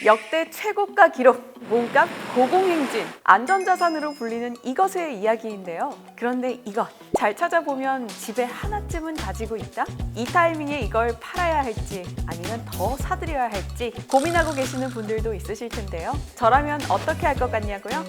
역대 최고가 기록, 몸값 고공행진, 안전자산으로 불리는 이것의 이야기인데요. 그런데 이것, 잘 찾아보면 집에 하나쯤은 가지고 있다? 이 타이밍에 이걸 팔아야 할지 아니면 더 사들여야 할지 고민하고 계시는 분들도 있으실 텐데요. 저라면 어떻게 할 것 같냐고요?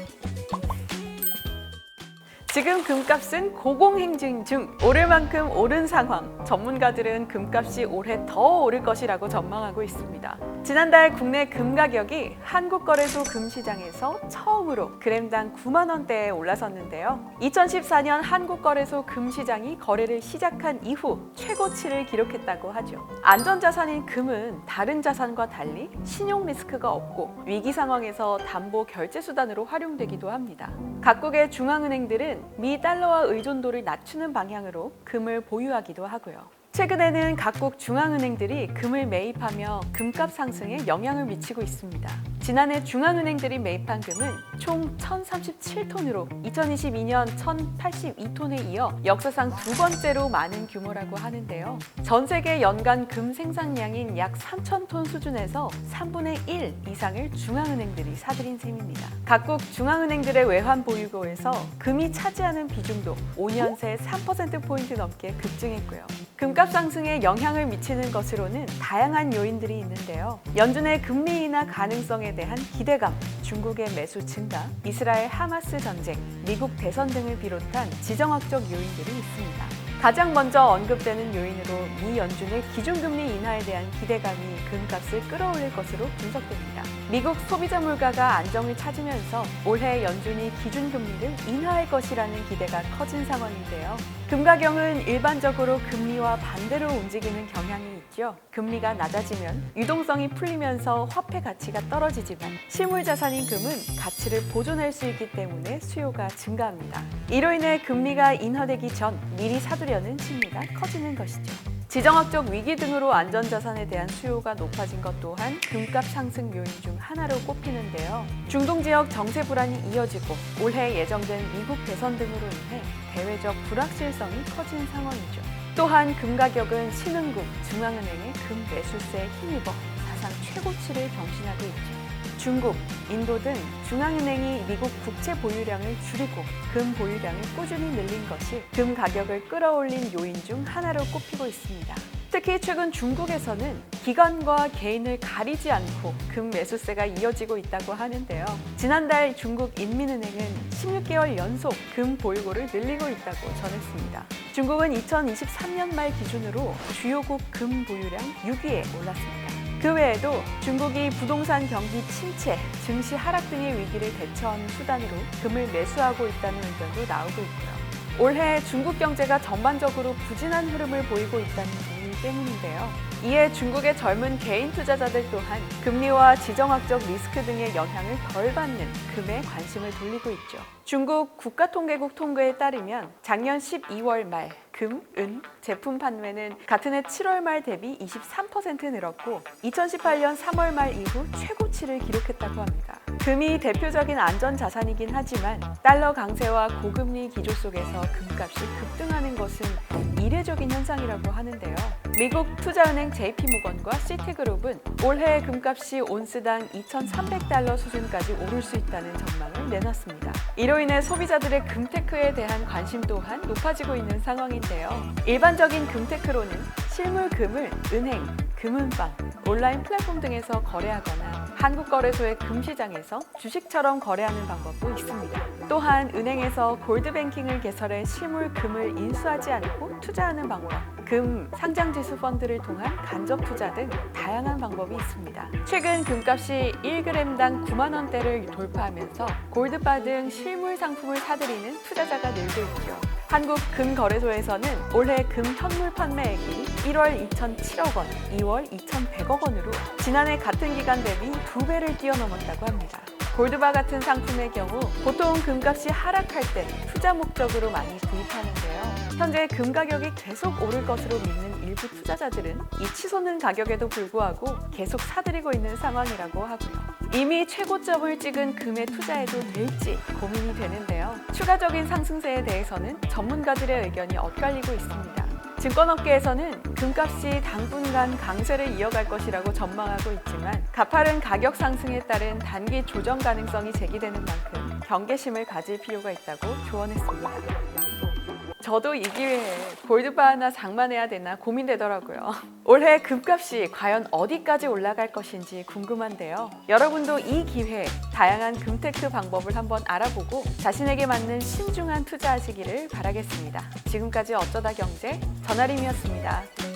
지금 금값은 고공행진 중 오를 만큼 오른 상황. 전문가들은 금값이 올해 더 오를 것이라고 전망하고 있습니다. 지난달 국내 금 가격이 한국거래소 금시장에서 처음으로 그램당 9만 원대에 올라섰는데요. 2014년 한국거래소 금시장이 거래를 시작한 이후 최고치를 기록했다고 하죠. 안전자산인 금은 다른 자산과 달리 신용 리스크가 없고 위기 상황에서 담보 결제 수단으로 활용되기도 합니다. 각국의 중앙은행들은 미 달러와 의존도를 낮추는 방향으로 금을 보유하기도 하고요. 최근에는 각국 중앙은행들이 금을 매입하며 금값 상승에 영향을 미치고 있습니다. 지난해 중앙은행들이 매입한 금은 총 1,037톤으로 2022년 1,082톤에 이어 역사상 두 번째로 많은 규모라고 하는데요. 전 세계 연간 금 생산량인 약 3,000톤 수준에서 3분의 1 이상을 중앙은행들이 사들인 셈입니다. 각국 중앙은행들의 외환 보유고에서 금이 차지하는 비중도 5년 새 3%포인트 넘게 급증했고요. 금값 상승에 영향을 미치는 것으로는 다양한 요인들이 있는데요. 연준의 금리 인하 가능성에 대한 기대감, 중국의 매수 증가, 이스라엘 하마스 전쟁, 미국 대선 등을 비롯한 지정학적 요인들이 있습니다. 가장 먼저 언급되는 요인으로 미 연준의 기준금리 인하에 대한 기대감이 금값을 끌어올릴 것으로 분석됩니다. 미국 소비자 물가가 안정을 찾으면서 올해 연준이 기준금리를 인하할 것이라는 기대가 커진 상황인데요. 금가격은 일반적으로 금리와 반대로 움직이는 경향이 있죠. 금리가 낮아지면 유동성이 풀리면서 화폐 가치가 떨어지지만 실물 자산인 금은 가치를 보존할 수 있기 때문에 수요가 증가합니다. 이로 인해 금리가 인하되기 전 미리 사두려는 심리가 커지는 것이죠. 지정학적 위기 등으로 안전자산에 대한 수요가 높아진 것 또한 금값 상승 요인 중 하나로 꼽히는데요. 중동 지역 정세 불안이 이어지고 올해 예정된 미국 대선 등으로 인해 대외적 불확실성이 커진 상황이죠. 또한 금 가격은 신흥국, 중앙은행의 금 매수세에 힘입어 사상 최고치를 경신하고 있죠. 중국, 인도 등 중앙은행이 미국 국채 보유량을 줄이고 금 보유량을 꾸준히 늘린 것이 금 가격을 끌어올린 요인 중 하나로 꼽히고 있습니다. 특히 최근 중국에서는 기관과 개인을 가리지 않고 금 매수세가 이어지고 있다고 하는데요. 지난달 중국 인민은행은 16개월 연속 금 보유고를 늘리고 있다고 전했습니다. 중국은 2023년 말 기준으로 주요국 금 보유량 6위에 올랐습니다. 그 외에도 중국이 부동산 경기 침체, 증시 하락 등의 위기를 대처하는 수단으로 금을 매수하고 있다는 의견도 나오고 있고요. 올해 중국 경제가 전반적으로 부진한 흐름을 보이고 있다는 이유 때문인데요. 이에 중국의 젊은 개인 투자자들 또한 금리와 지정학적 리스크 등의 영향을 덜 받는 금에 관심을 돌리고 있죠. 중국 국가통계국 통계에 따르면 작년 12월 말 금, 은 제품 판매는 같은 해 7월 말 대비 23% 늘었고 2018년 3월 말 이후 최고치를 기록했다고 합니다. 금이 대표적인 안전자산이긴 하지만 달러 강세와 고금리 기조 속에서 금값이 급등하는 것은 이례적인 현상이라고 하는데요. 미국 투자은행 JP모건과 시티그룹은 올해 금값이 온스당 2,300달러 수준까지 오를 수 있다는 전망을 내놨습니다. 이로 인해 소비자들의 금테크에 대한 관심 또한 높아지고 있는 상황인데요. 일반적인 금테크로는 실물 금을 은행, 금은방, 온라인 플랫폼 등에서 거래하거나 한국거래소의 금시장에서 주식처럼 거래하는 방법도 있습니다. 또한 은행에서 골드뱅킹을 개설해 실물 금을 인수하지 않고 투자하는 방법, 금 상장지수 펀드를 통한 간접 투자 등 다양한 방법이 있습니다. 최근 금값이 1g당 9만 원대를 돌파하면서 골드바 등 실물 상품을 사들이는 투자자가 늘고 있죠. 한국금거래소에서는 올해 금 현물 판매액이 1월 2,007억 원, 2월 2,100억 원으로 지난해 같은 기간 대비 2배를 뛰어넘었다고 합니다. 골드바 같은 상품의 경우 보통 금값이 하락할 때 투자 목적으로 많이 구입하는데요. 현재 금 가격이 계속 오를 것으로 믿는 일부 투자자들은 이 치솟는 가격에도 불구하고 계속 사들이고 있는 상황이라고 하고요. 이미 최고점을 찍은 금에 투자해도 될지 고민이 되는데요. 추가적인 상승세에 대해서는 전문가들의 의견이 엇갈리고 있습니다. 증권업계에서는 금값이 당분간 강세를 이어갈 것이라고 전망하고 있지만 가파른 가격 상승에 따른 단기 조정 가능성이 제기되는 만큼 경계심을 가질 필요가 있다고 조언했습니다. 저도 이 기회에 골드바 하나 장만해야 되나 고민되더라고요. 올해 금값이 과연 어디까지 올라갈 것인지 궁금한데요. 여러분도 이 기회에 다양한 금테크 방법을 한번 알아보고 자신에게 맞는 신중한 투자하시기를 바라겠습니다. 지금까지 어쩌다 경제 전아림이었습니다.